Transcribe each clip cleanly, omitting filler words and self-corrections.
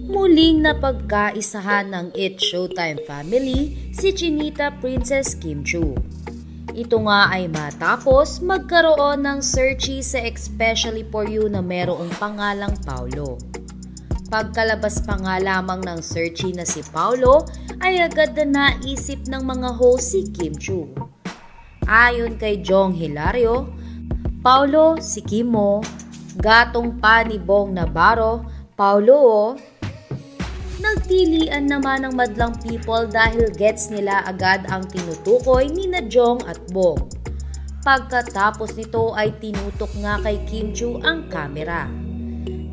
Muling napagkaisahan ng It's Showtime family si Chinita Princess Kim Chiu. Ito nga ay matapos magkaroon ng searchy sa Especially For You na merong pangalang Paulo. Pagkalabas pa nga lamang ng searchy na si Paulo ay agad na naisip ng mga host si Kim Chiu. Ayon kay Jong Hilario, Paulo si Kim mo, gatong pa ni Bong Navarro, Paulo nagtilian naman ng madlang people dahil gets nila agad ang tinutukoy ni na Jong at Bong. Pagkatapos nito ay tinutok nga kay Kim Chiu ang kamera.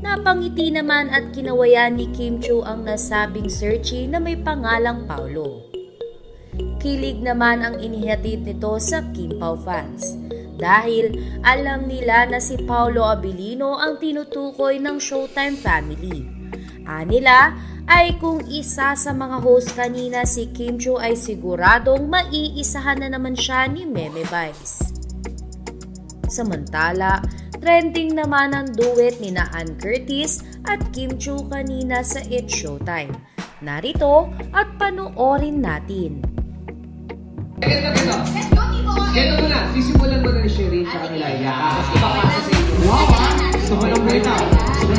Napangiti naman at kinawayan ni Kim Chiu ang nasabing searchy na may pangalang Paulo. Kilig naman ang inihatid nito sa Kim Pao fans dahil alam nila na si Paulo Abilino ang tinutukoy ng Showtime family. Anila ay kung isa sa mga host kanina si Kim Chiu ay siguradong maiisahan na naman siya ni Meme Vice. Samantala, trending naman ang duet ni Ann Curtis at Kim Chiu kanina sa It's Showtime. Narito at panoorin natin. Ganito muna, sisimulan mo na ni Sherry sa kanila. Tapos ipapasa sa inyo. Wow! Gusto ko lang break out.